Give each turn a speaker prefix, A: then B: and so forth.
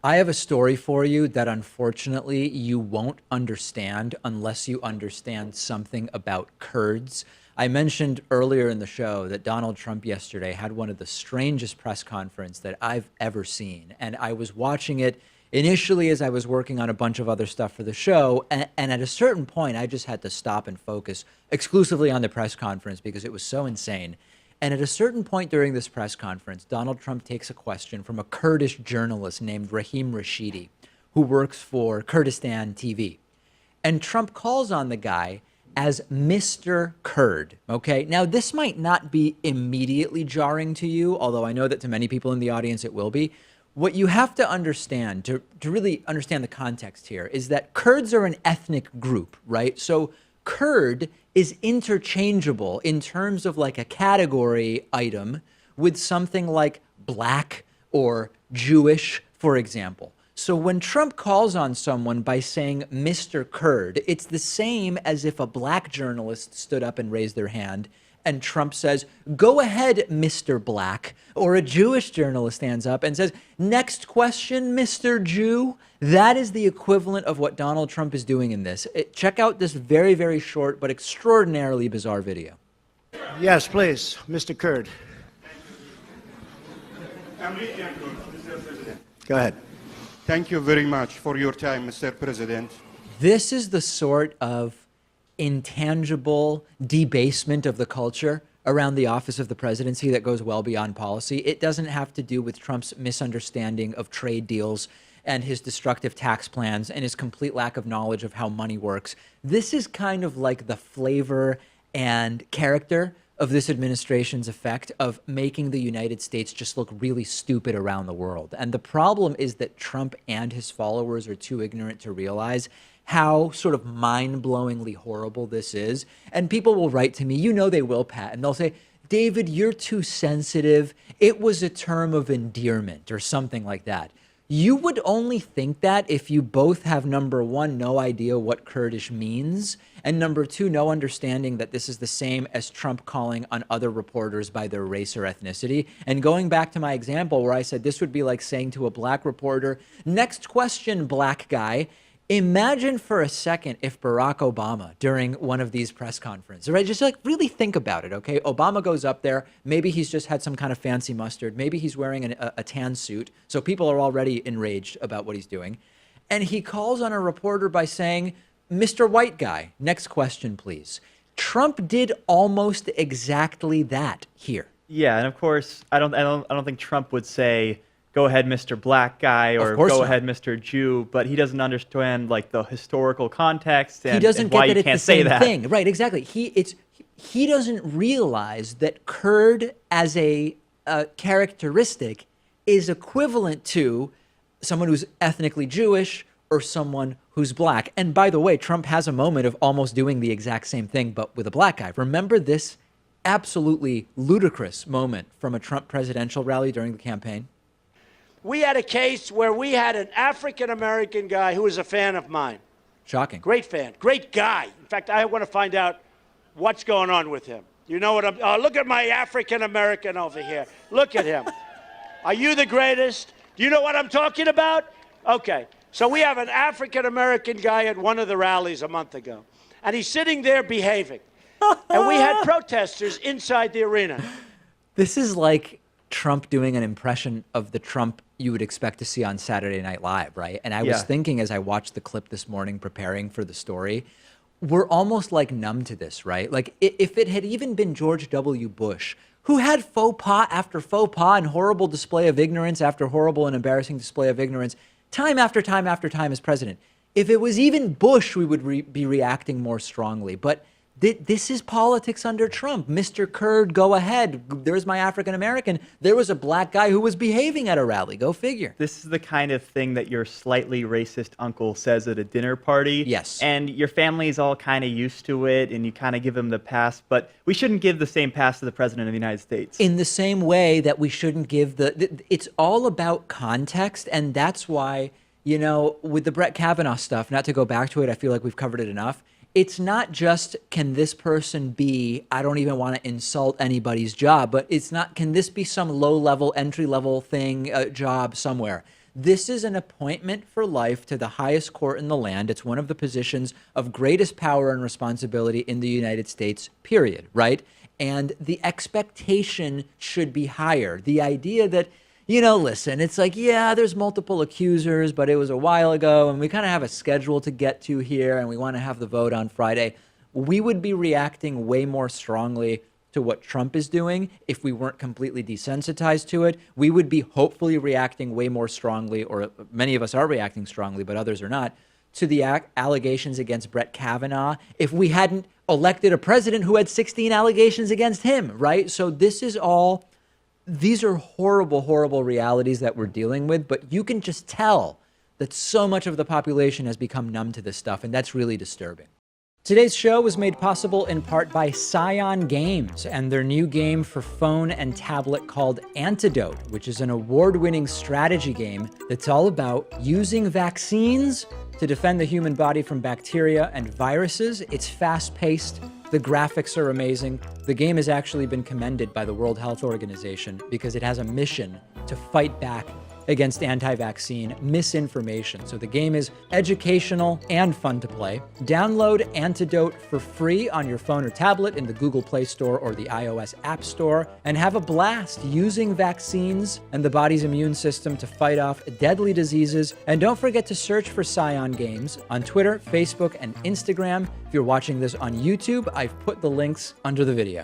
A: I have a story for you that unfortunately you won't understand unless you understand something about Kurds. I mentioned earlier in the show that Donald Trump yesterday had one of the strangest press conferences that I've ever seen. And I was watching it initially as I was working on a bunch of other stuff for the show. And at a certain point, I just had to stop and focus exclusively on the press conference because it was so insane. And at a certain point during this press conference, Donald Trump takes a question from a Kurdish journalist named Rahim Rashidi, who works for Kurdistan TV. And Trump calls on the guy as Mr. Kurd. Okay, now this might not be immediately jarring to you, although I know that to many people in the audience it will be. What you have to understand to really understand the context here is that Kurds are an ethnic group, right? So Kurd is interchangeable in terms of like a category item with something like black or Jewish, for example. So when Trump calls on someone by saying Mr. Kurd, it's the same as if a black journalist stood up and raised their hand and Trump says, go ahead, Mr. Black, or a Jewish journalist stands up and says, next question, Mr. Jew. That is the equivalent of what Donald Trump is doing in this. Check out this very, very short but extraordinarily bizarre video.
B: Yes, please, Mr. Kurd. Go ahead.
C: Thank you very much for your time, Mr. President.
A: This is the sort of intangible debasement of the culture around the office of the presidency that goes well beyond policy. It doesn't have to do with Trump's misunderstanding of trade deals and his destructive tax plans and his complete lack of knowledge of how money works. This is kind of like the flavor and character of this administration's effect of making the United States just look really stupid around the world. And the problem is that Trump and his followers are too ignorant to realize how sort of mind-blowingly horrible this is. And people will write to me, you know they will, Pat, and they'll say, David, you're too sensitive. It was a term of endearment or something like that. You would only think that if you both have, number one, no idea what Kurdish means, and number two, no understanding that this is the same as Trump calling on other reporters by their race or ethnicity. And going back to my example where I said this would be like saying to a black reporter, next question, black guy. Imagine for a second if Barack Obama during one of these press conferences, right? Just like really think about it, okay? Obama goes up there. Maybe he's just had some kind of fancy mustard. Maybe he's wearing a tan suit. So people are already enraged about what he's doing. And he calls on a reporter by saying, Mr. White Guy, next question, please. Trump did almost exactly that here.
D: Yeah, and of course, I don't think Trump would say, go ahead, Mr. Black Guy, or go ahead, Mr. Jew, but he doesn't understand like the historical context and,
A: he doesn't
D: and
A: get
D: why
A: that
D: you
A: it's
D: can't
A: the same
D: say that.
A: thing. Right, exactly. He doesn't realize that Kurd as a characteristic is equivalent to someone who's ethnically Jewish or someone who's black. And by the way, Trump has a moment of almost doing the exact same thing, but with a black guy. Remember this absolutely ludicrous moment from a Trump presidential rally during the campaign?
E: We had a case where we had an African-American guy who was a fan of mine.
A: Shocking.
E: Great fan, great guy. In fact, I want to find out what's going on with him. You know what I'm, look at my African-American over here. Look at him. Are you the greatest? Do you know what I'm talking about? Okay, so we have an African-American guy at one of the rallies a month ago, and he's sitting there behaving. And we had protesters inside the arena.
A: This is like Trump doing an impression of the Trump you would expect to see on Saturday Night Live, right? And I was thinking as I watched the clip this morning preparing for the story, we're almost like numb to this, right? Like if it had even been George W. Bush, who had faux pas after faux pas and horrible display of ignorance after horrible and embarrassing display of ignorance, time after time after time as president. If it was even Bush, we would be reacting more strongly. But this is politics under Trump. Mr. Kurd, go ahead. There's my African-American. There was a black guy who was behaving at a rally. Go figure.
D: This is the kind of thing that your slightly racist uncle says at a dinner party.
A: Yes.
D: And your family is all kind of used to it, and you kind of give them the pass. But we shouldn't give the same pass to the president of the United States.
A: In the same way that we shouldn't give it's all about context. And that's why, you know, with the Brett Kavanaugh stuff, not to go back to it, I feel like we've covered it enough. It's not just, can this person be, I don't even want to insult anybody's job, but it's not, can this be some low-level, entry-level thing, job somewhere? This is an appointment for life to the highest court in the land. It's one of the positions of greatest power and responsibility in the United States, period, right? And the expectation should be higher. The idea that, listen, it's like, yeah, there's multiple accusers, but it was a while ago, and we kind of have a schedule to get to here, and we want to have the vote on Friday. We would be reacting way more strongly to what Trump is doing if we weren't completely desensitized to it. We would be hopefully reacting way more strongly, or many of us are reacting strongly, but others are not, to the allegations against Brett Kavanaugh if we hadn't elected a president who had 16 allegations against him, right? So these are horrible, horrible realities that we're dealing with, but you can just tell that so much of the population has become numb to this stuff, and that's really disturbing. Today's show was made possible in part by Psyon Games and their new game for phone and tablet called Antidote, which is an award-winning strategy game that's all about using vaccines to defend the human body from bacteria and viruses. It's fast-paced. The graphics are amazing. The game has actually been commended by the World Health Organization because it has a mission to fight back against anti-vaccine misinformation. So the game is educational and fun to play. Download Antidote for free on your phone or tablet in the Google Play Store or the iOS App Store, and have a blast using vaccines and the body's immune system to fight off deadly diseases. And don't forget to search for Psyon Games on Twitter, Facebook, and Instagram. If you're watching this on YouTube, I've put the links under the video.